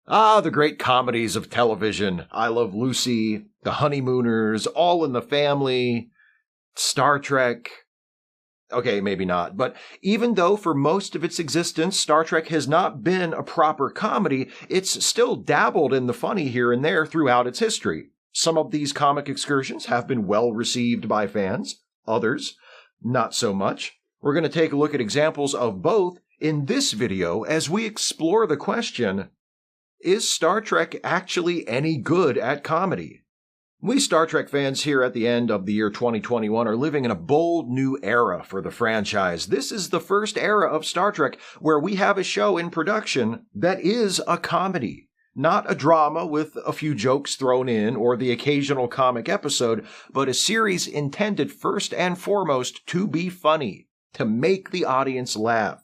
Ah, the great comedies of television. I Love Lucy, The Honeymooners, All in the Family, Star Trek. Okay, maybe not, but even though for most of its existence Star Trek has not been a proper comedy, it's still dabbled in the funny here and there throughout its history. Some of these comic excursions have been well received by fans, others not so much. We're going to take a look at examples of both in this video as we explore the question, is Star Trek actually any good at comedy? We Star Trek fans here at the end of the year 2021 are living in a bold new era for the franchise. This is the first era of Star Trek where we have a show in production that is a comedy. Not a drama with a few jokes thrown in or the occasional comic episode, but a series intended first and foremost to be funny, to make the audience laugh.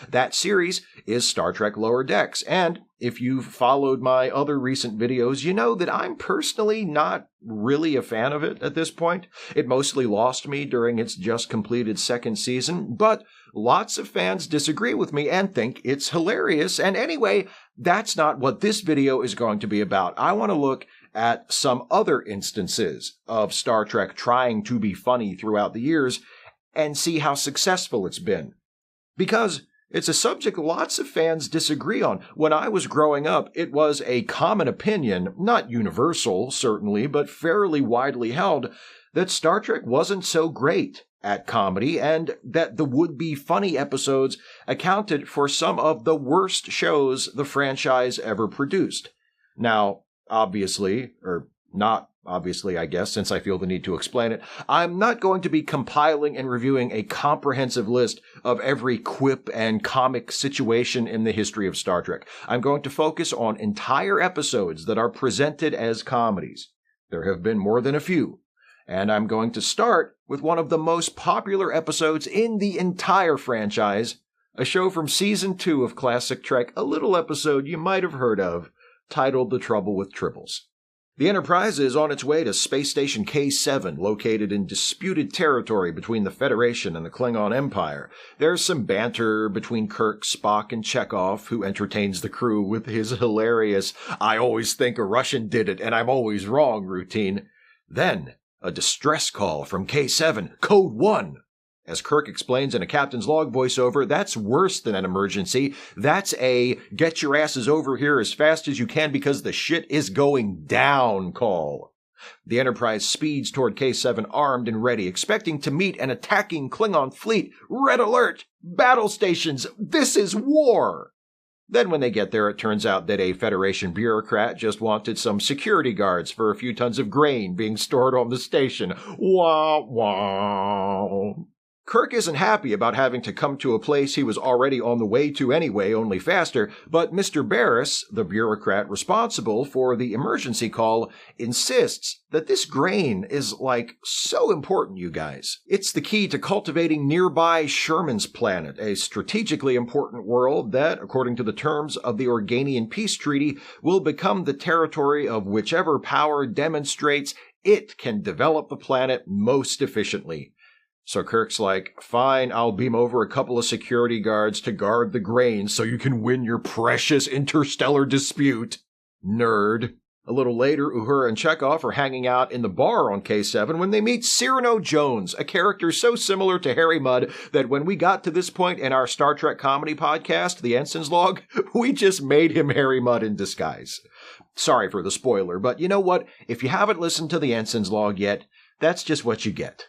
That series is Star Trek Lower Decks, and if you've followed my other recent videos, you know that I'm personally not really a fan of it at this point. It mostly lost me during its just completed second season, but lots of fans disagree with me and think it's hilarious, and anyway, that's not what this video is going to be about. I want to look at some other instances of Star Trek trying to be funny throughout the years and see how successful it's been. Because it's a subject lots of fans disagree on. When I was growing up, it was a common opinion, not universal, certainly, but fairly widely held, that Star Trek wasn't so great at comedy and that the would-be funny episodes accounted for some of the worst shows the franchise ever produced. Now, obviously, or not obviously, I guess, since I feel the need to explain it, I'm not going to be compiling and reviewing a comprehensive list of every quip and comic situation in the history of Star Trek. I'm going to focus on entire episodes that are presented as comedies. There have been more than a few. And I'm going to start with one of the most popular episodes in the entire franchise, a show from Season 2 of Classic Trek, a little episode you might have heard of, titled The Trouble with Tribbles. The Enterprise is on its way to Space Station K7, located in disputed territory between the Federation and the Klingon Empire. There's some banter between Kirk, Spock, and Chekhov, who entertains the crew with his hilarious, "I always think a Russian did it, and I'm always wrong" routine. Then, a distress call from K7, Code 1. As Kirk explains in a captain's log voiceover, that's worse than an emergency. That's a get your asses over here as fast as you can because the shit is going down call. The Enterprise speeds toward K7 armed and ready, expecting to meet an attacking Klingon fleet. Red alert! Battle stations! This is war! Then when they get there, it turns out that a Federation bureaucrat just wanted some security guards for a few tons of grain being stored on the station. Wah, wah. Kirk isn't happy about having to come to a place he was already on the way to anyway, only faster, but Mr. Barris, the bureaucrat responsible for the emergency call, insists that this grain is, so important, you guys. It's the key to cultivating nearby Sherman's planet, a strategically important world that, according to the terms of the Organian Peace Treaty, will become the territory of whichever power demonstrates it can develop the planet most efficiently. So Kirk's like, fine, I'll beam over a couple of security guards to guard the grain so you can win your precious interstellar dispute. Nerd. A little later, Uhura and Chekhov are hanging out in the bar on K7 when they meet Cyrano Jones, a character so similar to Harry Mudd that when we got to this point in our Star Trek comedy podcast, The Ensign's Log, we just made him Harry Mudd in disguise. Sorry for the spoiler, but you know what? If you haven't listened to The Ensign's Log yet, that's just what you get.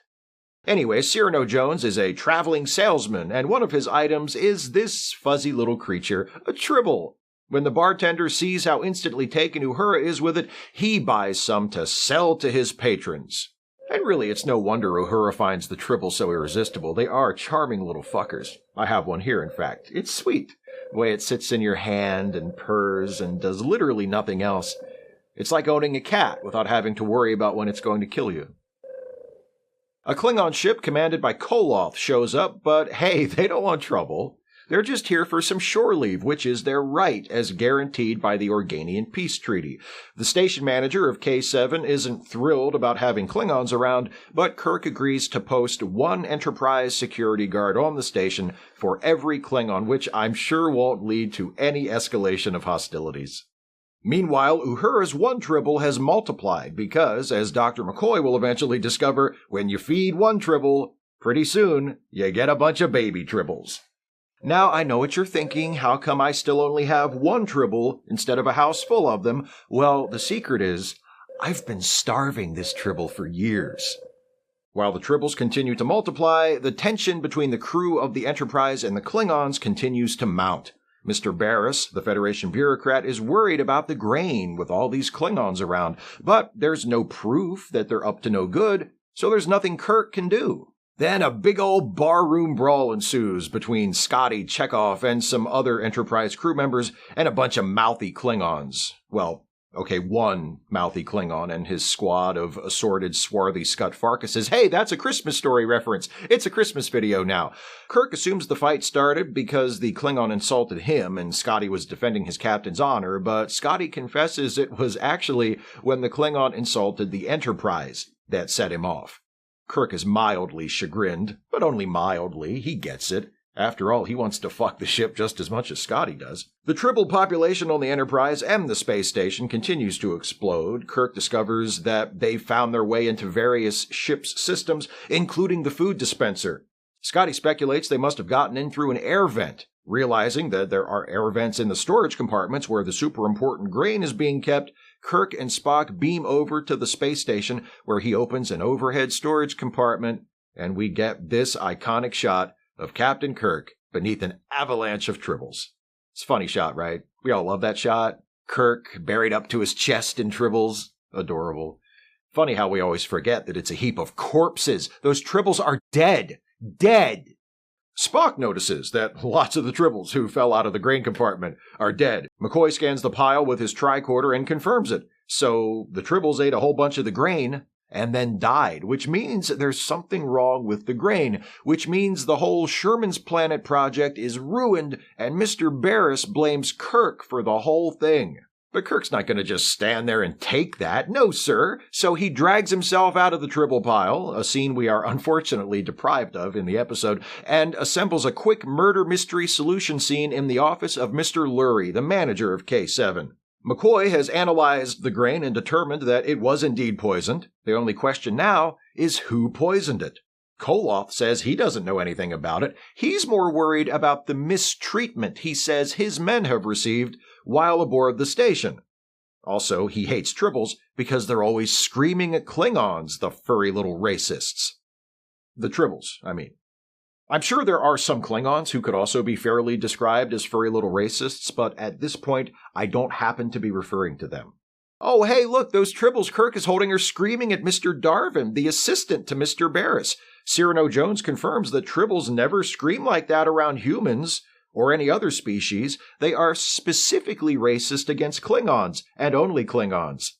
Anyway, Cyrano Jones is a traveling salesman, and one of his items is this fuzzy little creature, a Tribble. When the bartender sees how instantly taken Uhura is with it, he buys some to sell to his patrons. And really, it's no wonder Uhura finds the Tribble so irresistible. They are charming little fuckers. I have one here, in fact. It's sweet. The way it sits in your hand and purrs and does literally nothing else. It's like owning a cat without having to worry about when it's going to kill you. A Klingon ship commanded by Koloth shows up, but hey, they don't want trouble. They're just here for some shore leave, which is their right as guaranteed by the Organian Peace Treaty. The station manager of K7 isn't thrilled about having Klingons around, but Kirk agrees to post one Enterprise security guard on the station for every Klingon, which I'm sure won't lead to any escalation of hostilities. Meanwhile, Uhura's one Tribble has multiplied because, as Dr. McCoy will eventually discover, when you feed one Tribble, pretty soon you get a bunch of baby Tribbles. Now, I know what you're thinking. How come I still only have one Tribble instead of a house full of them? Well, the secret is, I've been starving this Tribble for years. While the Tribbles continue to multiply, the tension between the crew of the Enterprise and the Klingons continues to mount. Mr. Barris, the Federation bureaucrat, is worried about the grain with all these Klingons around, but there's no proof that they're up to no good, so there's nothing Kirk can do. Then a big old barroom brawl ensues between Scotty, Chekhov, and some other Enterprise crew members and a bunch of mouthy Klingons. Well, okay, one mouthy Klingon and his squad of assorted, swarthy Scut Farkases. Hey, that's a Christmas Story reference. It's a Christmas video now. Kirk assumes the fight started because the Klingon insulted him and Scotty was defending his captain's honor, but Scotty confesses it was actually when the Klingon insulted the Enterprise that set him off. Kirk is mildly chagrined, but only mildly. He gets it. After all, he wants to fuck the ship just as much as Scotty does. The Tribble population on the Enterprise and the space station continues to explode. Kirk discovers that they've found their way into various ship's systems, including the food dispenser. Scotty speculates they must have gotten in through an air vent. Realizing that there are air vents in the storage compartments where the super important grain is being kept, Kirk and Spock beam over to the space station where he opens an overhead storage compartment, and we get this iconic shot of Captain Kirk beneath an avalanche of Tribbles. It's a funny shot, right? We all love that shot. Kirk buried up to his chest in Tribbles. Adorable. Funny how we always forget that it's a heap of corpses. Those Tribbles are dead. Dead! Spock notices that lots of the Tribbles who fell out of the grain compartment are dead. McCoy scans the pile with his tricorder and confirms it. So the Tribbles ate a whole bunch of the grain and then died, which means there's something wrong with the grain, which means the whole Sherman's Planet project is ruined and Mr. Barris blames Kirk for the whole thing. But Kirk's not going to just stand there and take that. No, sir. So he drags himself out of the Tribble pile, a scene we are unfortunately deprived of in the episode, and assembles a quick murder mystery solution scene in the office of Mr. Lurie, the manager of K7. McCoy has analyzed the grain and determined that it was indeed poisoned. The only question now is who poisoned it. Koloth says he doesn't know anything about it. He's more worried about the mistreatment he says his men have received while aboard the station. Also, he hates Tribbles because they're always screaming at Klingons, the furry little racists. The Tribbles, I mean. I'm sure there are some Klingons who could also be fairly described as furry little racists, but at this point, I don't happen to be referring to them. Oh, hey, look, those Tribbles Kirk is holding are screaming at Mr. Darvin, the assistant to Mr. Barris. Cyrano Jones confirms that Tribbles never scream like that around humans or any other species. They are specifically racist against Klingons, and only Klingons.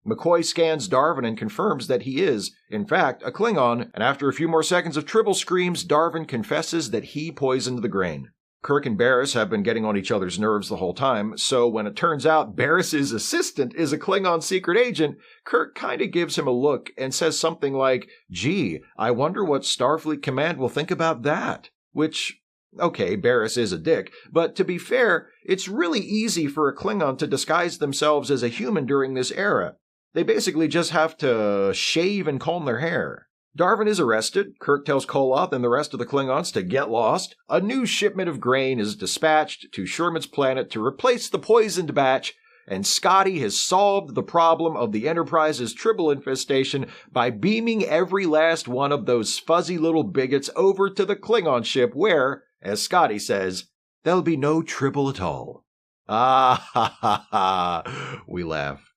McCoy scans Darvin and confirms that he is, in fact, a Klingon, and after a few more seconds of Tribble screams, Darvin confesses that he poisoned the grain. Kirk and Barris have been getting on each other's nerves the whole time, so when it turns out Barris's assistant is a Klingon secret agent, Kirk kinda gives him a look and says something like, "Gee, I wonder what Starfleet Command will think about that." Which, okay, Barris is a dick, but to be fair, it's really easy for a Klingon to disguise themselves as a human during this era. They basically just have to shave and comb their hair. Darvin is arrested. Kirk tells Koloth and the rest of the Klingons to get lost. A new shipment of grain is dispatched to Sherman's Planet to replace the poisoned batch, and Scotty has solved the problem of the Enterprise's Tribble infestation by beaming every last one of those fuzzy little bigots over to the Klingon ship where, as Scotty says, there'll be no Tribble at all. Ah ha ha ha, we laugh.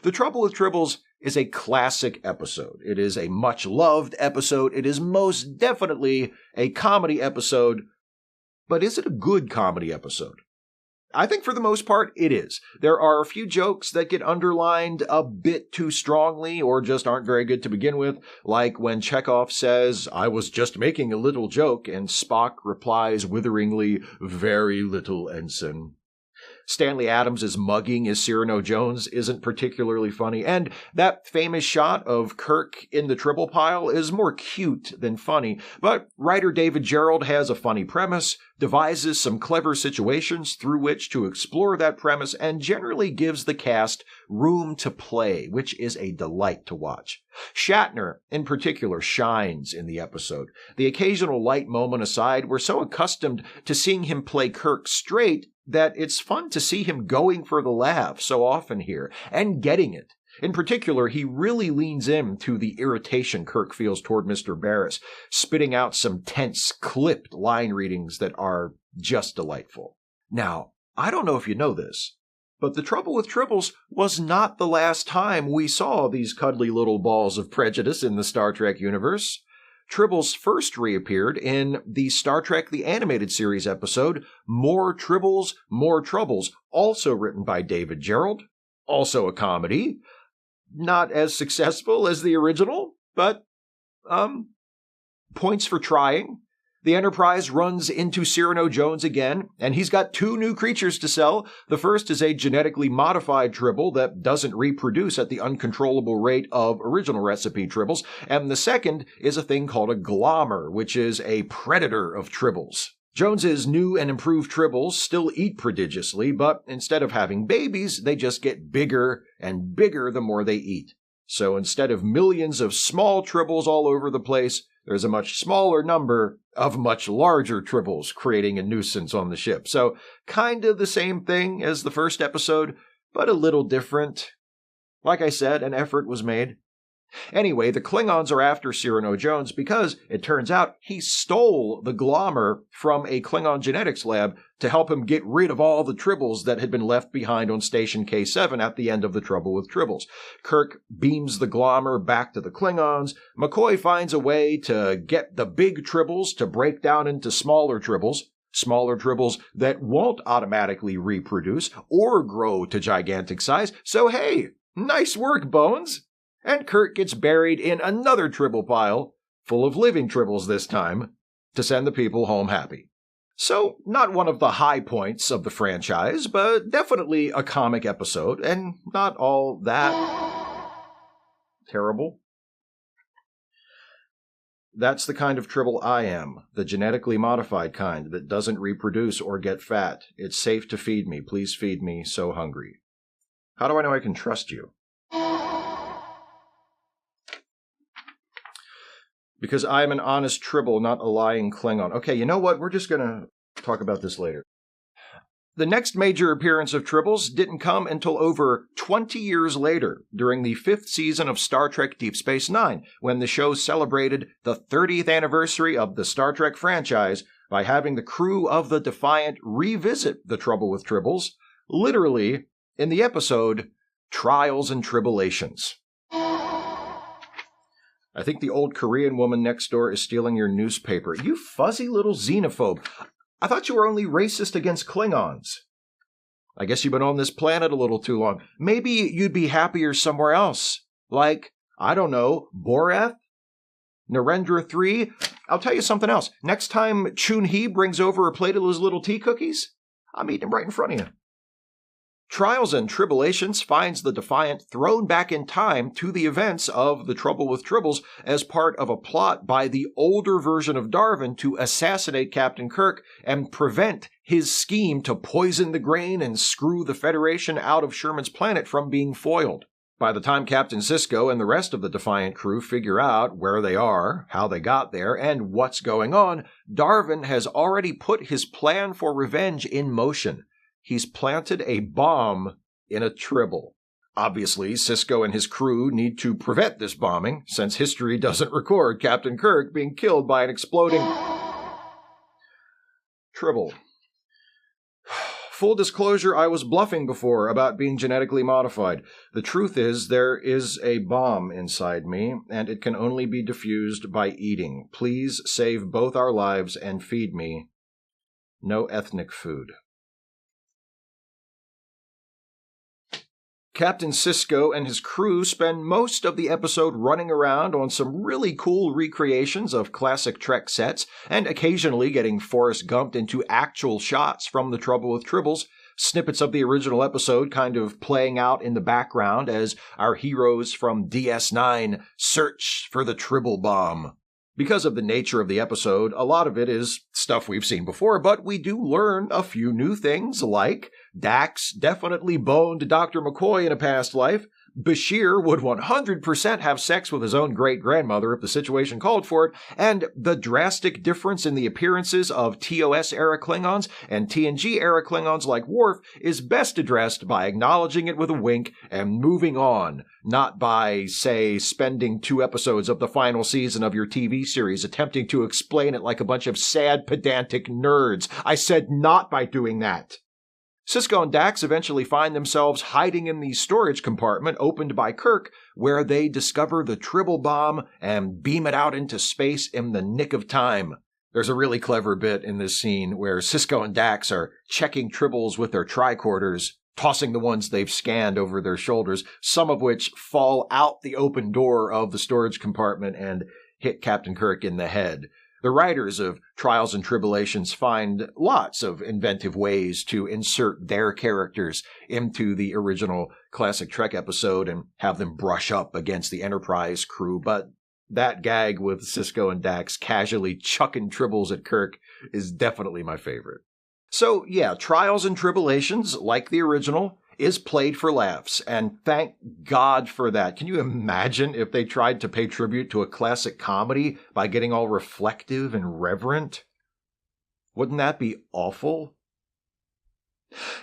The Trouble with Tribbles is a classic episode. It is a much-loved episode. It is most definitely a comedy episode. But is it a good comedy episode? I think for the most part, it is. There are a few jokes that get underlined a bit too strongly or just aren't very good to begin with, like when Chekhov says, "I was just making a little joke," and Spock replies witheringly, "Very little, Ensign." Stanley Adams' mugging as Cyrano Jones isn't particularly funny, and that famous shot of Kirk in the Tribble pile is more cute than funny, but writer David Gerrold has a funny premise, devises some clever situations through which to explore that premise, and generally gives the cast room to play, which is a delight to watch. Shatner, in particular, shines in the episode. The occasional light moment aside, we're so accustomed to seeing him play Kirk straight that it's fun to see him going for the laugh so often here, and getting it. In particular, he really leans into the irritation Kirk feels toward Mr. Barris, spitting out some tense, clipped line readings that are just delightful. Now, I don't know if you know this, but The Trouble with Tribbles was not the last time we saw these cuddly little balls of prejudice in the Star Trek universe. Tribbles first reappeared in the Star Trek The Animated Series episode, More Tribbles, More Troubles, also written by David Gerrold, also a comedy. Not as successful as the original, but, points for trying. The Enterprise runs into Cyrano Jones again, and he's got 2 new creatures to sell. The first is a genetically modified Tribble that doesn't reproduce at the uncontrollable rate of original recipe Tribbles, and the second is a thing called a Glommer, which is a predator of Tribbles. Jones's new and improved Tribbles still eat prodigiously, but instead of having babies, they just get bigger and bigger the more they eat. So instead of millions of small Tribbles all over the place, there's a much smaller number of much larger Tribbles creating a nuisance on the ship. So kind of the same thing as the first episode, but a little different. Like I said, an effort was made. Anyway, the Klingons are after Cyrano Jones because it turns out he stole the Glommer from a Klingon genetics lab to help him get rid of all the Tribbles that had been left behind on Station K7 at the end of The Trouble with Tribbles. Kirk beams the Glommer back to the Klingons. McCoy finds a way to get the big Tribbles to break down into smaller Tribbles that won't automatically reproduce or grow to gigantic size. So hey, nice work, Bones! And Kirk gets buried in another Tribble pile, full of living Tribbles this time, to send the people home happy. So, not one of the high points of the franchise, but definitely a comic episode, and not all that terrible. That's the kind of Tribble I am, the genetically modified kind that doesn't reproduce or get fat. It's safe to feed me. Please feed me. So hungry. How do I know I can trust you? Because I'm an honest Tribble, not a lying Klingon. Okay, you know what? We're just going to talk about this later. The next major appearance of Tribbles didn't come until over 20 years later, during the 5th season of Star Trek Deep Space Nine, when the show celebrated the 30th anniversary of the Star Trek franchise by having the crew of the Defiant revisit The Trouble with Tribbles, literally in the episode Trials and Tribble-ations. I think the old Korean woman next door is stealing your newspaper. You fuzzy little xenophobe. I thought you were only racist against Klingons. I guess you've been on this planet a little too long. Maybe you'd be happier somewhere else. Like, I don't know, Boreth? Narendra 3? I'll tell you something else. Next time Chun-Hee brings over a plate of those little tea cookies, I'm eating them right in front of you. Trials and Tribble-ations finds the Defiant thrown back in time to the events of The Trouble with Tribbles as part of a plot by the older version of Darwin to assassinate Captain Kirk and prevent his scheme to poison the grain and screw the Federation out of Sherman's planet from being foiled. By the time Captain Sisko and the rest of the Defiant crew figure out where they are, how they got there, and what's going on, Darwin has already put his plan for revenge in motion. He's planted a bomb in a Tribble. Obviously, Sisko and his crew need to prevent this bombing, since history doesn't record Captain Kirk being killed by an exploding Tribble. Full disclosure, I was bluffing before about being genetically modified. The truth is, there is a bomb inside me, and it can only be diffused by eating. Please save both our lives and feed me. No ethnic food. Captain Sisko and his crew spend most of the episode running around on some really cool recreations of classic Trek sets, and occasionally getting Forrest Gumped into actual shots from The Trouble with Tribbles, snippets of the original episode kind of playing out in the background as our heroes from DS9 search for the Tribble bomb. Because of the nature of the episode, a lot of it is stuff we've seen before, but we do learn a few new things, like Dax definitely boned Dr. McCoy in a past life, Bashir would 100% have sex with his own great-grandmother if the situation called for it, and the drastic difference in the appearances of TOS-era Klingons and TNG-era Klingons like Worf is best addressed by acknowledging it with a wink and moving on, not by, say, spending 2 episodes of the final season of your TV series attempting to explain it like a bunch of sad, pedantic nerds. I said not by doing that. Sisko and Dax eventually find themselves hiding in the storage compartment opened by Kirk, where they discover the Tribble bomb and beam it out into space in the nick of time. There's a really clever bit in this scene where Sisko and Dax are checking Tribbles with their tricorders, tossing the ones they've scanned over their shoulders, some of which fall out the open door of the storage compartment and hit Captain Kirk in the head. The writers of Trials and Tribble-ations find lots of inventive ways to insert their characters into the original classic Trek episode and have them brush up against the Enterprise crew, but that gag with Sisko and Dax casually chucking Tribbles at Kirk is definitely my favorite. So yeah, Trials and Tribble-ations, like the original, is played for laughs, and thank God for that. Can you imagine if they tried to pay tribute to a classic comedy by getting all reflective and reverent? Wouldn't that be awful?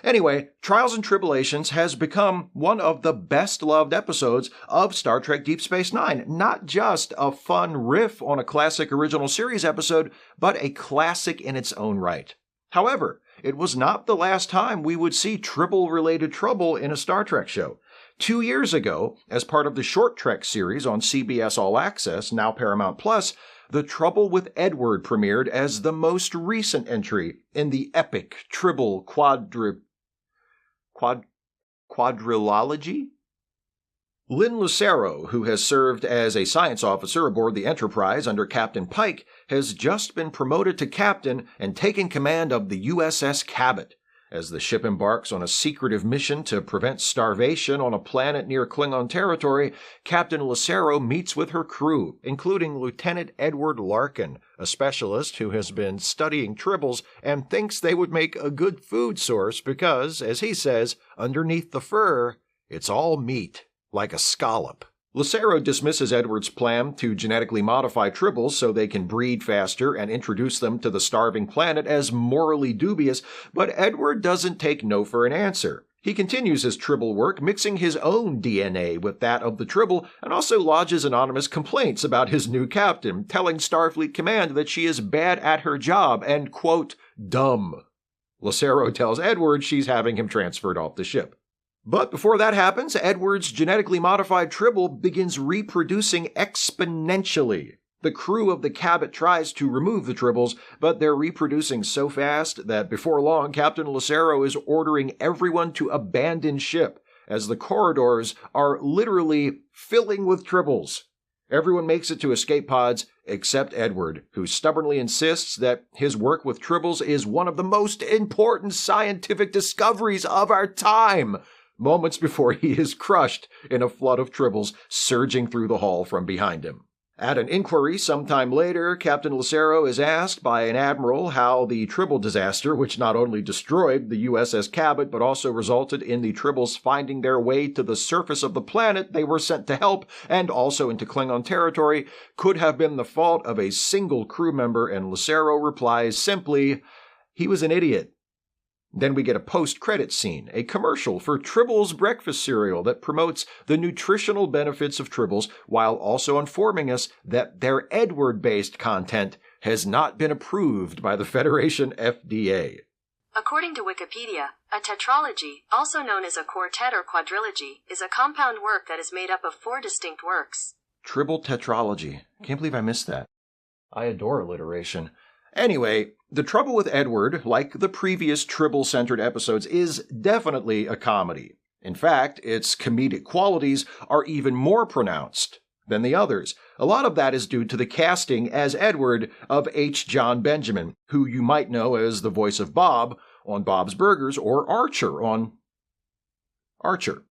Anyway, Trials and Tribble-ations has become one of the best-loved episodes of Star Trek Deep Space Nine. Not just a fun riff on a classic original series episode, but a classic in its own right. However, it was not the last time we would see Tribble-related trouble in a Star Trek show. 2 years ago, as part of the Short Trek series on CBS All Access, now Paramount Plus, The Trouble with Edward premiered as the most recent entry in the epic Tribble quadrilogy? Lynn Lucero, who has served as a science officer aboard the Enterprise under Captain Pike, has just been promoted to captain and taken command of the USS Cabot. As the ship embarks on a secretive mission to prevent starvation on a planet near Klingon territory, Captain Lucero meets with her crew, including Lieutenant Edward Larkin, a specialist who has been studying Tribbles and thinks they would make a good food source because, as he says, underneath the fur, it's all meat. Like a scallop. Lucero dismisses Edward's plan to genetically modify Tribbles so they can breed faster and introduce them to the starving planet as morally dubious, but Edward doesn't take no for an answer. He continues his Tribble work, mixing his own DNA with that of the Tribble, and also lodges anonymous complaints about his new captain, telling Starfleet Command that she is bad at her job and, quote, dumb. Lucero tells Edward she's having him transferred off the ship. But before that happens, Edward's genetically modified Tribble begins reproducing exponentially. The crew of the Cabot tries to remove the Tribbles, but they're reproducing so fast that before long, Captain Lucero is ordering everyone to abandon ship, as the corridors are literally filling with Tribbles. Everyone makes it to escape pods, except Edward, who stubbornly insists that his work with Tribbles is one of the most important scientific discoveries of our time, moments before he is crushed in a flood of Tribbles surging through the hall from behind him. At an inquiry sometime later, Captain Lucero is asked by an admiral how the Tribble disaster, which not only destroyed the USS Cabot but also resulted in the Tribbles finding their way to the surface of the planet they were sent to help and also into Klingon territory, could have been the fault of a single crew member, and Lucero replies simply, "He was an idiot." Then we get a post-credits scene, a commercial for Tribbles breakfast cereal that promotes the nutritional benefits of Tribbles while also informing us that their Edward-based content has not been approved by the Federation FDA. According to Wikipedia, a tetralogy, also known as a quartet or quadrilogy, is a compound work that is made up of 4 distinct works. Tribble tetralogy. Can't believe I missed that. I adore alliteration. Anyway, The Trouble with Edward, like the previous Tribble-centered episodes, is definitely a comedy. In fact, its comedic qualities are even more pronounced than the others. A lot of that is due to the casting as Edward of H. John Benjamin, who you might know as the voice of Bob, on Bob's Burgers or Archer on Archer.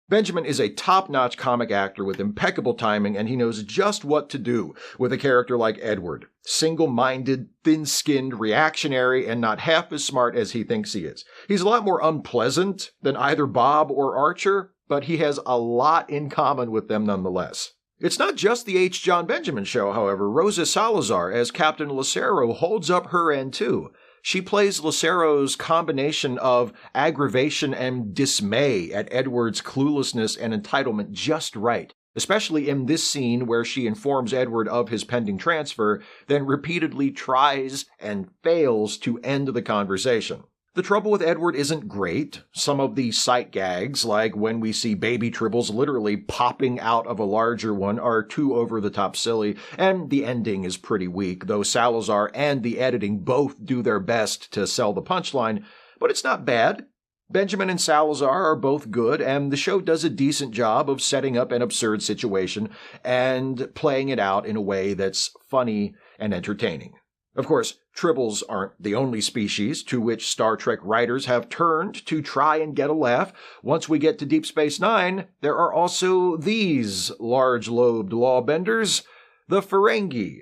Benjamin is a top-notch comic actor with impeccable timing, and he knows just what to do with a character like Edward. Single-minded, thin-skinned, reactionary, and not half as smart as he thinks he is. He's a lot more unpleasant than either Bob or Archer, but he has a lot in common with them nonetheless. It's not just the H. John Benjamin show, however. Rosa Salazar as Captain Lucero holds up her end too. She plays Lucero's combination of aggravation and dismay at Edward's cluelessness and entitlement just right, especially in this scene where she informs Edward of his pending transfer, then repeatedly tries and fails to end the conversation. The trouble with Edward isn't great. Some of the sight gags, like when we see baby Tribbles literally popping out of a larger one, are too over-the-top silly, and the ending is pretty weak, though Salazar and the editing both do their best to sell the punchline, but it's not bad. Benjamin and Salazar are both good, and the show does a decent job of setting up an absurd situation and playing it out in a way that's funny and entertaining. Of course, Tribbles aren't the only species to which Star Trek writers have turned to try and get a laugh. Once we get to Deep Space Nine, there are also these large-lobed lawbenders, the Ferengi.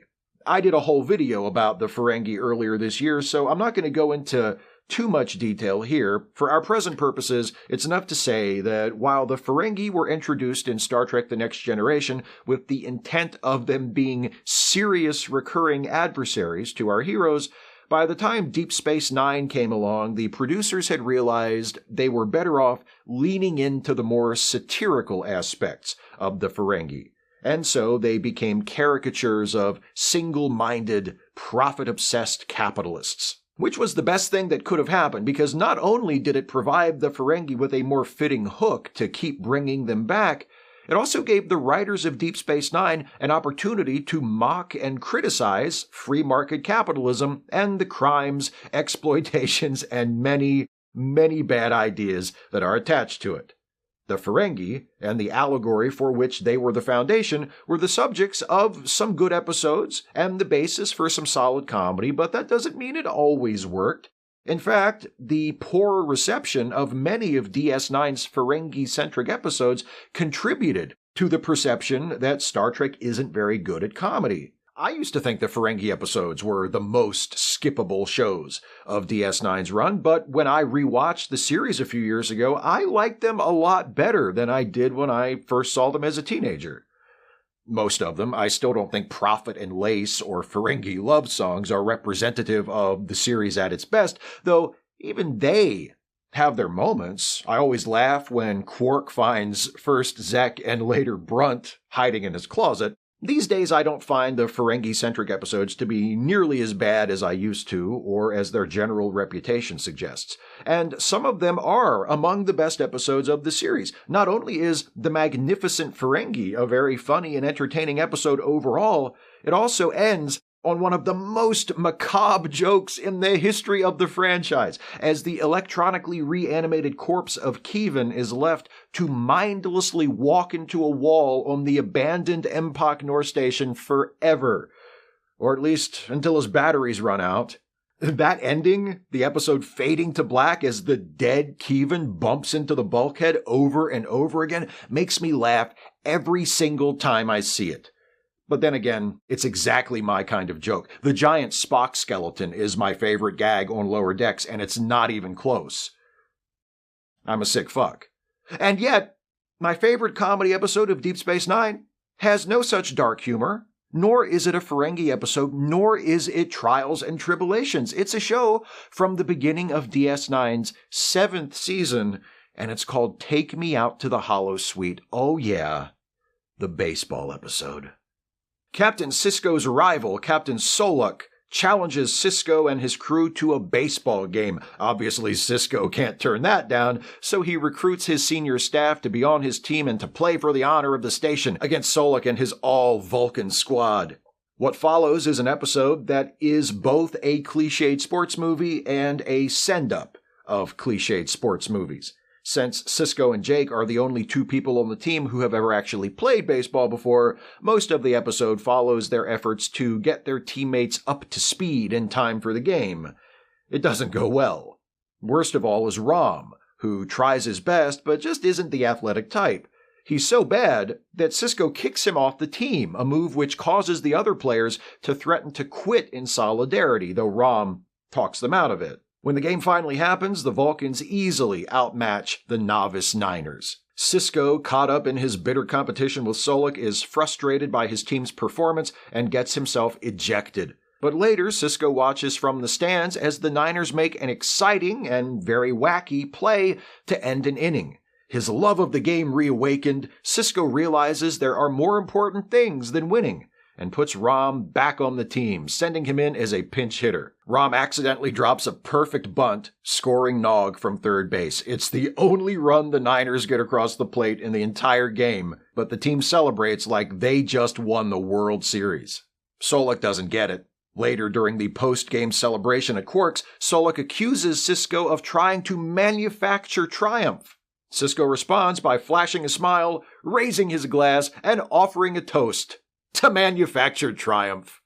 I did a whole video about the Ferengi earlier this year, so I'm not going to go into too much detail here. For our present purposes, it's enough to say that while the Ferengi were introduced in Star Trek The Next Generation with the intent of them being serious recurring adversaries to our heroes, by the time Deep Space Nine came along, the producers had realized they were better off leaning into the more satirical aspects of the Ferengi. And so they became caricatures of single-minded, profit-obsessed capitalists. Which was the best thing that could have happened, because not only did it provide the Ferengi with a more fitting hook to keep bringing them back, it also gave the writers of Deep Space Nine an opportunity to mock and criticize free market capitalism and the crimes, exploitations, and many, many bad ideas that are attached to it. The Ferengi, and the allegory for which they were the foundation, were the subjects of some good episodes and the basis for some solid comedy, but that doesn't mean it always worked. In fact, the poor reception of many of DS9's Ferengi-centric episodes contributed to the perception that Star Trek isn't very good at comedy. I used to think the Ferengi episodes were the most skippable shows of DS9's run, but when I rewatched the series a few years ago, I liked them a lot better than I did when I first saw them as a teenager. Most of them, I still don't think Prophet and Lace or Ferengi love songs are representative of the series at its best, though even they have their moments. I always laugh when Quark finds first Zek and later Brunt hiding in his closet. These days, I don't find the Ferengi-centric episodes to be nearly as bad as I used to, or as their general reputation suggests. And some of them are among the best episodes of the series. Not only is The Magnificent Ferengi a very funny and entertaining episode overall, it also ends on one of the most macabre jokes in the history of the franchise, as the electronically reanimated corpse of Kevin is left to mindlessly walk into a wall on the abandoned Empok Nor station forever. Or at least until his batteries run out. That ending, the episode fading to black as the dead Kevin bumps into the bulkhead over and over again, makes me laugh every single time I see it. But then again, it's exactly my kind of joke. The giant Spock skeleton is my favorite gag on Lower Decks, and it's not even close. I'm a sick fuck. And yet, my favorite comedy episode of Deep Space Nine has no such dark humor, nor is it a Ferengi episode, nor is it Trials and Tribble-ations. It's a show from the beginning of DS9's 7th season, and it's called Take Me Out to the Holosuite. Oh yeah, the baseball episode. Captain Sisko's rival, Captain Soluk, challenges Sisko and his crew to a baseball game. Obviously, Sisko can't turn that down, so he recruits his senior staff to be on his team and to play for the honor of the station against Soluk and his all-Vulcan squad. What follows is an episode that is both a cliched sports movie and a send-up of cliched sports movies. Since Sisko and Jake are the only two people on the team who have ever actually played baseball before, most of the episode follows their efforts to get their teammates up to speed in time for the game. It doesn't go well. Worst of all is Rom, who tries his best but just isn't the athletic type. He's so bad that Sisko kicks him off the team, a move which causes the other players to threaten to quit in solidarity, though Rom talks them out of it. When the game finally happens, the Vulcans easily outmatch the novice Niners. Sisko, caught up in his bitter competition with Solak, is frustrated by his team's performance and gets himself ejected. But later, Sisko watches from the stands as the Niners make an exciting and very wacky play to end an inning. His love of the game reawakened, Sisko realizes there are more important things than winning, and puts Rom back on the team, sending him in as a pinch hitter. Rom accidentally drops a perfect bunt, scoring Nog from third base. It's the only run the Niners get across the plate in the entire game, but the team celebrates like they just won the World Series. Solak doesn't get it. Later, during the post-game celebration at Quark's, Solak accuses Sisko of trying to manufacture triumph. Sisko responds by flashing a smile, raising his glass, and offering a toast to manufactured triumph.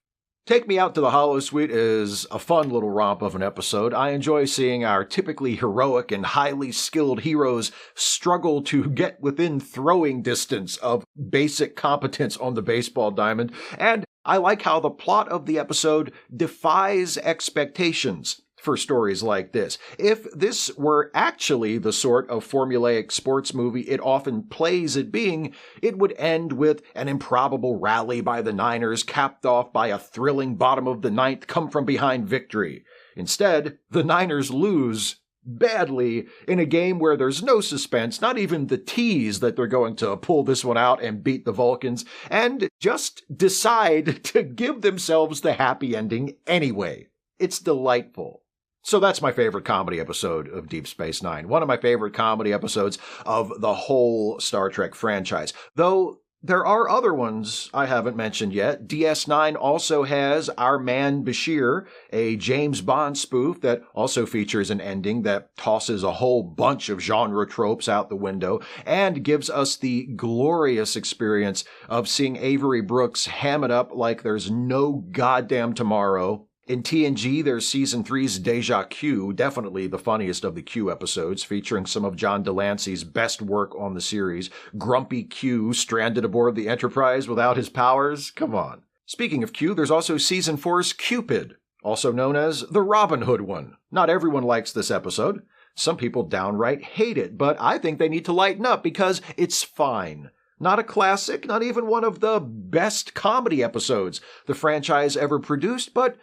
Take Me Out to the Holosuite is a fun little romp of an episode. I enjoy seeing our typically heroic and highly skilled heroes struggle to get within throwing distance of basic competence on the baseball diamond, and I like how the plot of the episode defies expectations for stories like this. If this were actually the sort of formulaic sports movie it often plays at being, it would end with an improbable rally by the Niners capped off by a thrilling bottom of the ninth come-from-behind victory. Instead, the Niners lose badly in a game where there's no suspense, not even the tease that they're going to pull this one out and beat the Vulcans, and just decide to give themselves the happy ending anyway. It's delightful. So that's my favorite comedy episode of Deep Space Nine. One of my favorite comedy episodes of the whole Star Trek franchise. Though there are other ones I haven't mentioned yet. DS9 also has Our Man Bashir, a James Bond spoof that also features an ending that tosses a whole bunch of genre tropes out the window and gives us the glorious experience of seeing Avery Brooks ham it up like there's no goddamn tomorrow. In TNG, there's Season 3's Deja Q, definitely the funniest of the Q episodes, featuring some of John Delancey's best work on the series. Grumpy Q stranded aboard the Enterprise without his powers? Come on. Speaking of Q, there's also Season 4's Cupid, also known as the Robin Hood one. Not everyone likes this episode. Some people downright hate it, but I think they need to lighten up because it's fine. Not a classic, not even one of the best comedy episodes the franchise ever produced, but,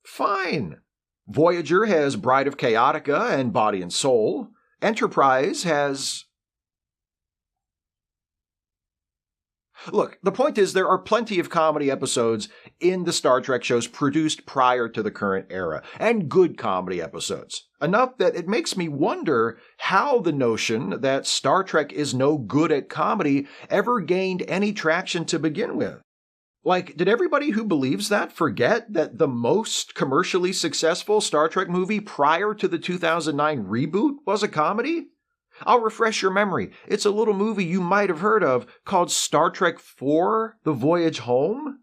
fine. Voyager has Bride of Chaotica and Body and Soul. Enterprise has... Look, the point is there are plenty of comedy episodes in the Star Trek shows produced prior to the current era, and good comedy episodes. Enough that it makes me wonder how the notion that Star Trek is no good at comedy ever gained any traction to begin with. Like, did everybody who believes that forget that the most commercially successful Star Trek movie prior to the 2009 reboot was a comedy? I'll refresh your memory. It's a little movie you might have heard of called Star Trek IV: The Voyage Home.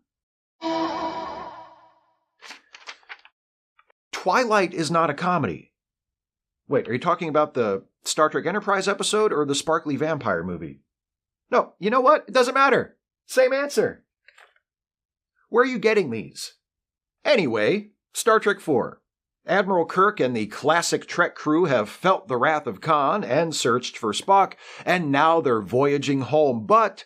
Twilight is not a comedy. Wait, are you talking about the Star Trek Enterprise episode or the sparkly vampire movie? No, you know what? It doesn't matter. Same answer. Where are you getting these? Anyway, Star Trek IV. Admiral Kirk and the classic Trek crew have felt the wrath of Khan and searched for Spock, and now they're voyaging home. But,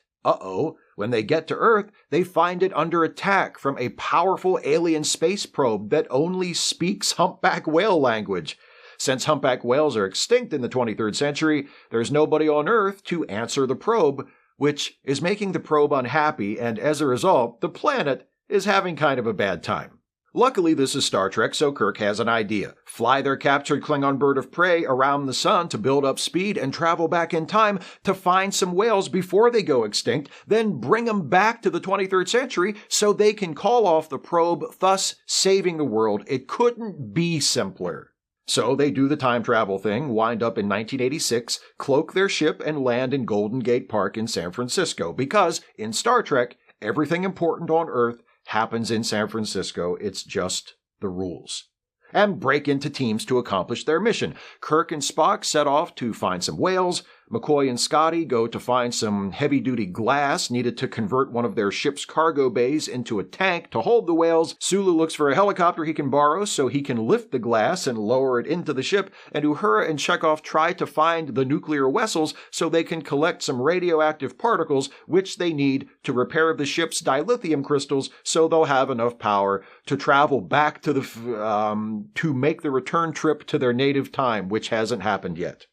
when they get to Earth, they find it under attack from a powerful alien space probe that only speaks humpback whale language. Since humpback whales are extinct in the 23rd century, there's nobody on Earth to answer the probe, which is making the probe unhappy, and as a result, the planet is having kind of a bad time. Luckily, this is Star Trek, so Kirk has an idea. Fly their captured Klingon bird of prey around the sun to build up speed and travel back in time to find some whales before they go extinct, then bring them back to the 23rd century so they can call off the probe, thus saving the world. It couldn't be simpler. So they do the time travel thing, wind up in 1986, cloak their ship, and land in Golden Gate Park in San Francisco, because in Star Trek, everything important on Earth happens in San Francisco. It's just the rules. and break into teams to accomplish their mission. Kirk and Spock set off to find some whales. McCoy and Scotty go to find some heavy-duty glass needed to convert one of their ship's cargo bays into a tank to hold the whales. Sulu looks for a helicopter he can borrow so he can lift the glass and lower it into the ship, and Uhura and Chekhov try to find the nuclear vessels so they can collect some radioactive particles which they need to repair the ship's dilithium crystals so they'll have enough power to travel back to to make the return trip to their native time, which hasn't happened yet.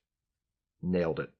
Nailed it.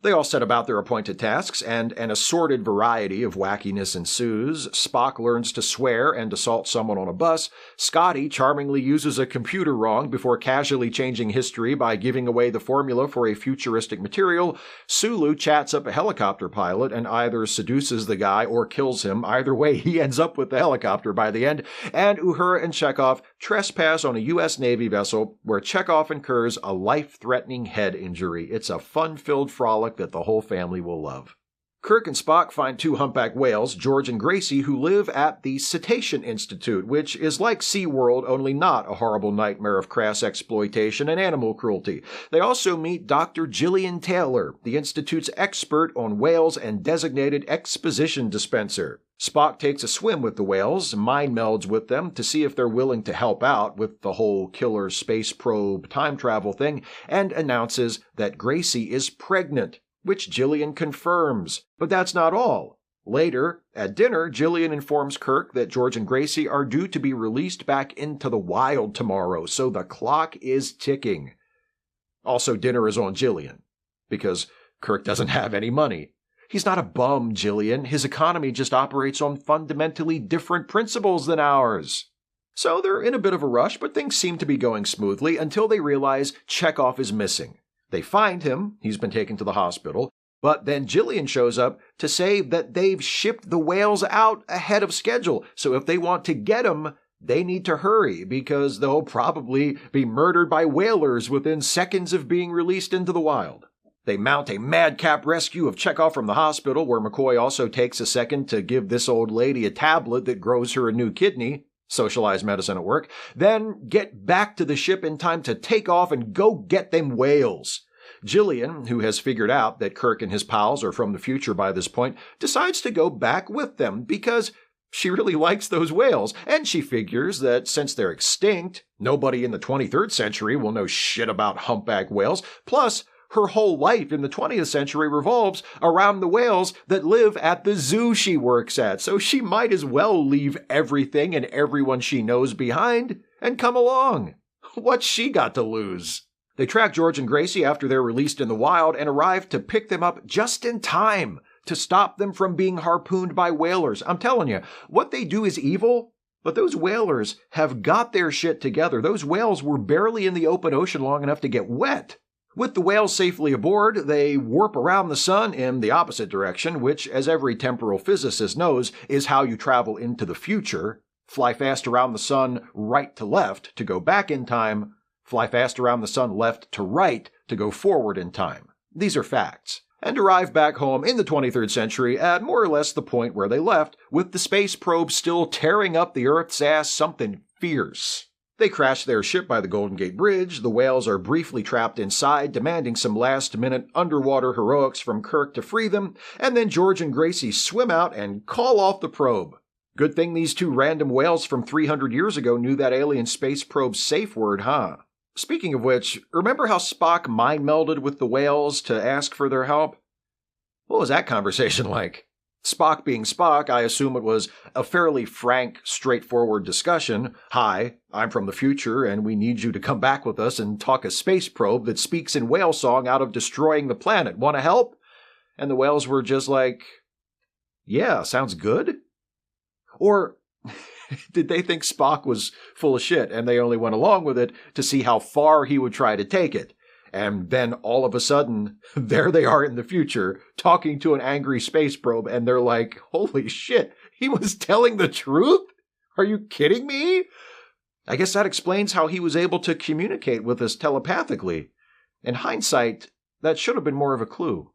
They all set about their appointed tasks, and an assorted variety of wackiness ensues. Spock learns to swear and assault someone on a bus. Scotty charmingly uses a computer wrong before casually changing history by giving away the formula for a futuristic material. Sulu chats up a helicopter pilot and either seduces the guy or kills him. Either way, he ends up with the helicopter by the end. And Uhura and Chekhov trespass on a U.S. Navy vessel where Chekhov incurs a life-threatening head injury. It's a fun-filled frolic that the whole family will love. Kirk and Spock find two humpback whales, George and Gracie, who live at the Cetacean Institute, which is like SeaWorld, only not a horrible nightmare of crass exploitation and animal cruelty. They also meet Dr. Gillian Taylor, the Institute's expert on whales and designated exposition dispenser. Spock takes a swim with the whales, mind melds with them to see if they're willing to help out with the whole killer space probe time travel thing, and announces that Gracie is pregnant, which Gillian confirms. But that's not all. Later, at dinner, Gillian informs Kirk that George and Gracie are due to be released back into the wild tomorrow, so the clock is ticking. Also, dinner is on Gillian, because Kirk doesn't have any money. He's not a bum, Gillian. His economy just operates on fundamentally different principles than ours. So they're in a bit of a rush, but things seem to be going smoothly until they realize Chekhov is missing. They find him, he's been taken to the hospital, but then Gillian shows up to say that they've shipped the whales out ahead of schedule, so if they want to get him, they need to hurry, because they'll probably be murdered by whalers within seconds of being released into the wild. They mount a madcap rescue of Chekhov from the hospital, where McCoy also takes a second to give this old lady a tablet that grows her a new kidney. Socialized medicine at work, then get back to the ship in time to take off and go get them whales. Gillian, who has figured out that Kirk and his pals are from the future by this point, decides to go back with them because she really likes those whales, and she figures that since they're extinct, nobody in the 23rd century will know shit about humpback whales, plus her whole life in the 20th century revolves around the whales that live at the zoo she works at, so she might as well leave everything and everyone she knows behind and come along. What's she got to lose? They track George and Gracie after they're released in the wild and arrive to pick them up just in time to stop them from being harpooned by whalers. I'm telling you, what they do is evil, but those whalers have got their shit together. Those whales were barely in the open ocean long enough to get wet. With the whales safely aboard, they warp around the sun in the opposite direction, which, as every temporal physicist knows, is how you travel into the future. Fly fast around the sun right to left to go back in time. Fly fast around the sun left to right to go forward in time. These are facts. And arrive back home in the 23rd century at more or less the point where they left, with the space probe still tearing up the Earth's ass something fierce. They crash their ship by the Golden Gate Bridge. The whales are briefly trapped inside, demanding some last-minute underwater heroics from Kirk to free them, and then George and Gracie swim out and call off the probe. Good thing these two random whales from 300 years ago knew that alien space probe's safe word, huh? Speaking of which, remember how Spock mind-melded with the whales to ask for their help? What was that conversation like? Spock being Spock, I assume it was a fairly frank, straightforward discussion. Hi, I'm from the future, and we need you to come back with us and talk a space probe that speaks in whale song out of destroying the planet. Want to help? And the whales were just like, yeah, sounds good. Or did they think Spock was full of shit, and they only went along with it to see how far he would try to take it? And then all of a sudden, there they are in the future, talking to an angry space probe, and they're like, holy shit, he was telling the truth? Are you kidding me? I guess that explains how he was able to communicate with us telepathically. In hindsight, that should have been more of a clue.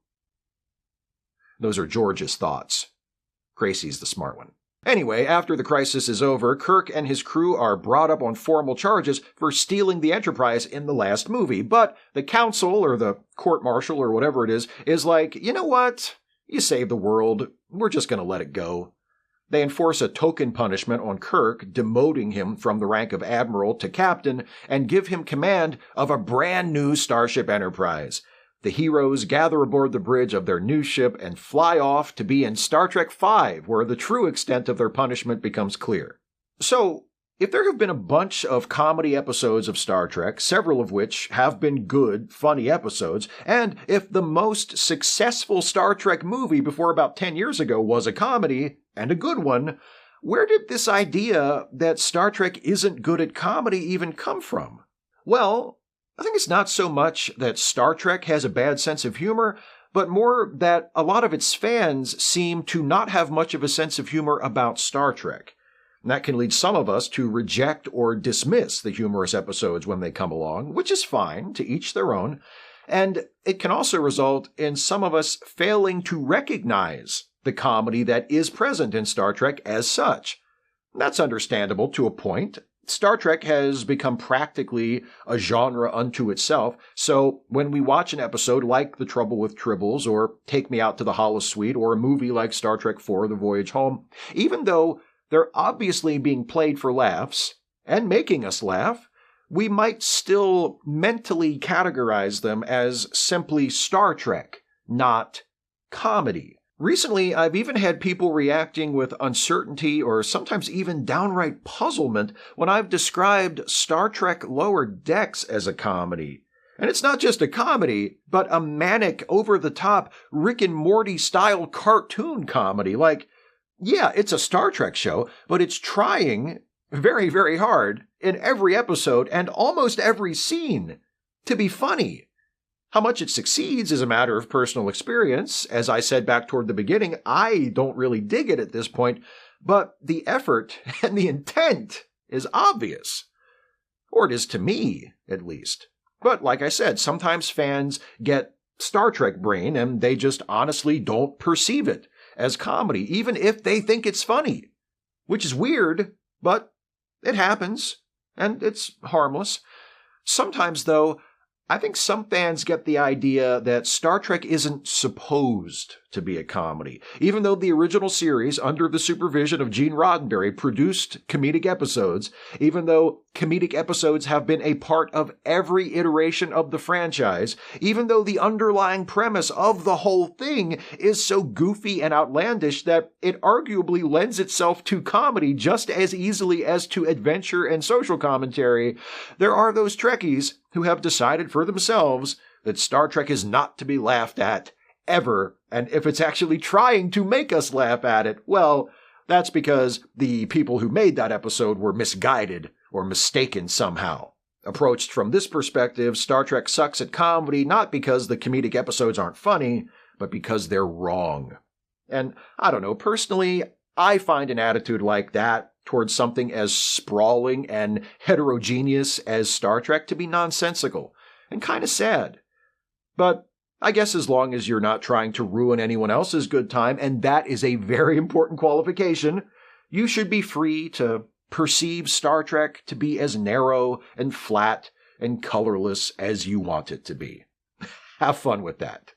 Those are George's thoughts. Gracie's the smart one. Anyway, after the crisis is over, Kirk and his crew are brought up on formal charges for stealing the Enterprise in the last movie, but the council, or the court-martial, or whatever it is like, you know what? You saved the world. We're just going to let it go. They enforce a token punishment on Kirk, demoting him from the rank of admiral to captain, and give him command of a brand new Starship Enterprise. The heroes gather aboard the bridge of their new ship and fly off to be in Star Trek V, where the true extent of their punishment becomes clear. So, if there have been a bunch of comedy episodes of Star Trek, several of which have been good, funny episodes, and if the most successful Star Trek movie before about 10 years ago was a comedy, and a good one, where did this idea that Star Trek isn't good at comedy even come from? Well, I think it's not so much that Star Trek has a bad sense of humor, but more that a lot of its fans seem to not have much of a sense of humor about Star Trek. And that can lead some of us to reject or dismiss the humorous episodes when they come along, which is fine, to each their own. And it can also result in some of us failing to recognize the comedy that is present in Star Trek as such. That's understandable to a point. Star Trek has become practically a genre unto itself, so when we watch an episode like The Trouble with Tribbles, or Take Me Out to the Holosuite, or a movie like Star Trek IV, The Voyage Home, even though they're obviously being played for laughs, and making us laugh, we might still mentally categorize them as simply Star Trek, not comedy. Recently, I've even had people reacting with uncertainty or sometimes even downright puzzlement when I've described Star Trek Lower Decks as a comedy. And it's not just a comedy, but a manic, over-the-top, Rick and Morty-style cartoon comedy. Like, yeah, it's a Star Trek show, but it's trying very, very hard in every episode and almost every scene to be funny. How much it succeeds is a matter of personal experience. As I said back toward the beginning, I don't really dig it at this point, but the effort and the intent is obvious. Or it is to me, at least. But like I said, sometimes fans get Star Trek brain and they just honestly don't perceive it as comedy, even if they think it's funny. Which is weird, but it happens, and it's harmless. Sometimes, though, I think some fans get the idea that Star Trek isn't supposed to be a comedy, even though the original series, under the supervision of Gene Roddenberry, produced comedic episodes, even though comedic episodes have been a part of every iteration of the franchise, even though the underlying premise of the whole thing is so goofy and outlandish that it arguably lends itself to comedy just as easily as to adventure and social commentary, there are those Trekkies who have decided for themselves that Star Trek is not to be laughed at, ever, and if it's actually trying to make us laugh at it, well, that's because the people who made that episode were misguided or mistaken somehow. Approached from this perspective, Star Trek sucks at comedy not because the comedic episodes aren't funny, but because they're wrong. And I don't know, personally, I find an attitude like that towards something as sprawling and heterogeneous as Star Trek to be nonsensical and kind of sad. But I guess as long as you're not trying to ruin anyone else's good time, and that is a very important qualification, you should be free to perceive Star Trek to be as narrow and flat and colorless as you want it to be. Have fun with that.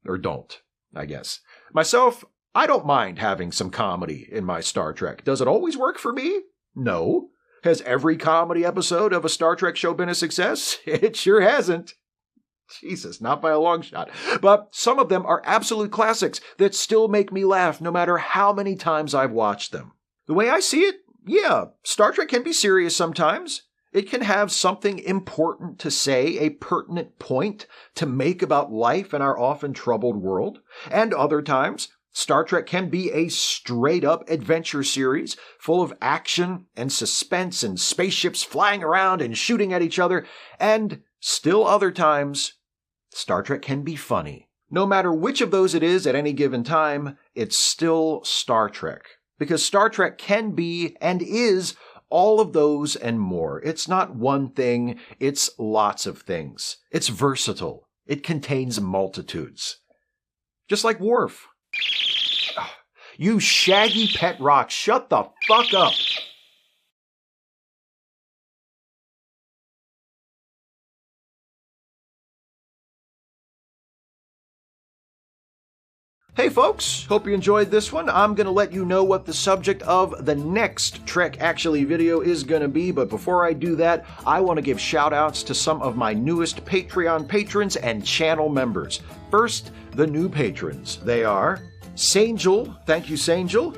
Or don't, I guess. Myself, I don't mind having some comedy in my Star Trek. Does it always work for me? No. Has every comedy episode of a Star Trek show been a success? It sure hasn't. Jesus, not by a long shot. But some of them are absolute classics that still make me laugh no matter how many times I've watched them. The way I see it, yeah, Star Trek can be serious sometimes. It can have something important to say, a pertinent point to make about life in our often troubled world. And other times, Star Trek can be a straight-up adventure series full of action and suspense and spaceships flying around and shooting at each other. And still other times, Star Trek can be funny. No matter which of those it is at any given time, it's still Star Trek. Because Star Trek can be and is all of those and more. It's not one thing, it's lots of things. It's versatile. It contains multitudes. Just like Worf. You shaggy pet rock, shut the fuck up. Hey folks, hope you enjoyed this one. I'm going to let you know what the subject of the next Trek Actually video is going to be, but before I do that, I want to give shout-outs to some of my newest Patreon patrons and channel members. First, the new patrons. They are Sangel, thank you Sangel,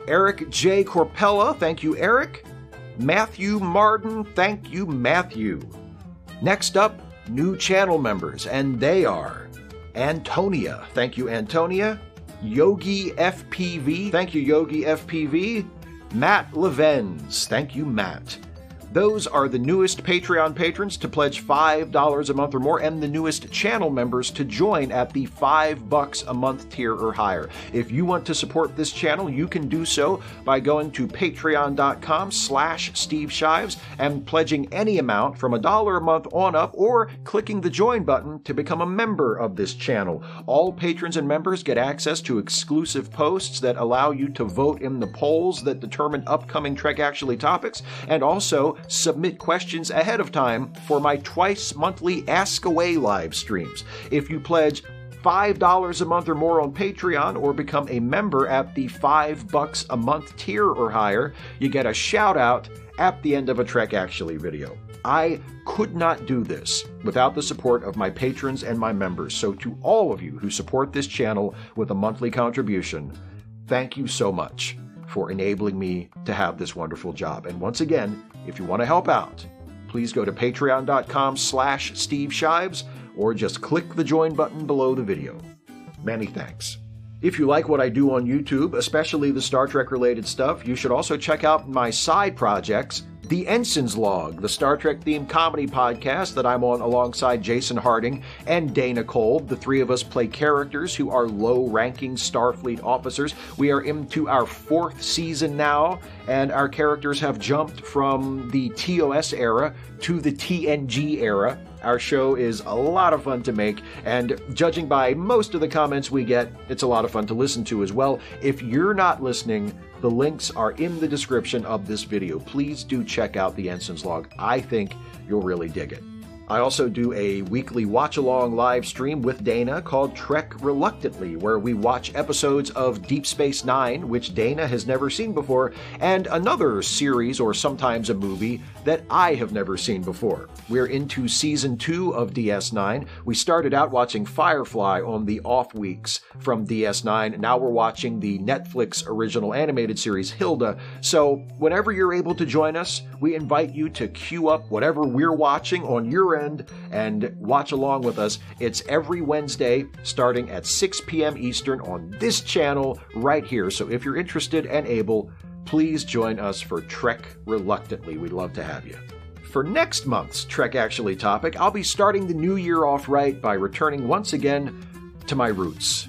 Eric J. Corpella, thank you Eric, Matthew Marden, thank you Matthew. Next up, new channel members, and they are Antonia, thank you Antonia, Yogi FPV, thank you Yogi FPV, Matt Levens, thank you Matt. Those are the newest Patreon patrons to pledge $5 a month or more, and the newest channel members to join at the $5 a month tier or higher. If you want to support this channel, you can do so by going to patreon.com/Steve Shives and pledging any amount from $1 a month on up, or clicking the join button to become a member of this channel. All patrons and members get access to exclusive posts that allow you to vote in the polls that determine upcoming Trek Actually topics, and also submit questions ahead of time for my twice-monthly Ask Away live streams. If you pledge $5 a month or more on Patreon, or become a member at the $5 a month tier or higher, you get a shout-out at the end of a Trek Actually video. I could not do this without the support of my patrons and my members, so to all of you who support this channel with a monthly contribution, thank you so much for enabling me to have this wonderful job. And once again, if you want to help out, please go to patreon.com/Steve Shives, or just click the join button below the video. Many thanks. If you like what I do on YouTube, especially the Star Trek related stuff, you should also check out my side projects, The Ensign's Log, the Star Trek themed comedy podcast that I'm on alongside Jason Harding and Dana Kolb. The three of us play characters who are low-ranking Starfleet officers. We are into our 4th season now, and our characters have jumped from the TOS era to the TNG era. Our show is a lot of fun to make, and judging by most of the comments we get, it's a lot of fun to listen to as well. If you're not listening, the links are in the description of this video. Please do check out the Ensign's Log. I think you'll really dig it. I also do a weekly watch-along live stream with Dana called Trek Reluctantly, where we watch episodes of Deep Space Nine, which Dana has never seen before, and another series, or sometimes a movie, that I have never seen before. We're into Season 2 of DS9. We started out watching Firefly on the off weeks from DS9. Now we're watching the Netflix original animated series Hilda. So whenever you're able to join us, we invite you to queue up whatever we're watching on your end and watch along with us. It's every Wednesday starting at 6 p.m. Eastern on this channel right here. So if you're interested and able, please join us for Trek Reluctantly. We'd love to have you. For next month's Trek Actually topic, I'll be starting the new year off right by returning once again to my roots.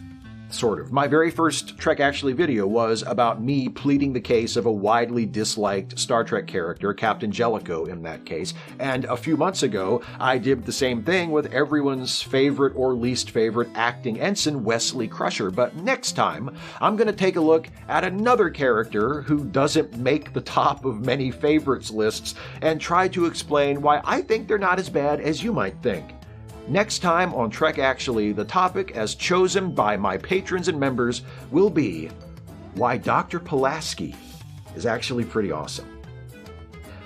Sort of. My very first Trek Actually video was about me pleading the case of a widely disliked Star Trek character, Captain Jellicoe in that case, and a few months ago I did the same thing with everyone's favorite or least favorite acting ensign, Wesley Crusher. But next time, I'm going to take a look at another character who doesn't make the top of many favorites lists and try to explain why I think they're not as bad as you might think. Next time on Trek Actually, the topic, as chosen by my patrons and members, will be why Dr. Pulaski is actually pretty awesome.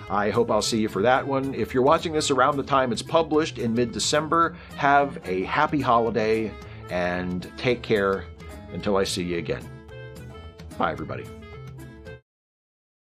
I hope I'll see you for that one. If you're watching this around the time it's published in mid-December, have a happy holiday and take care until I see you again. Bye, everybody.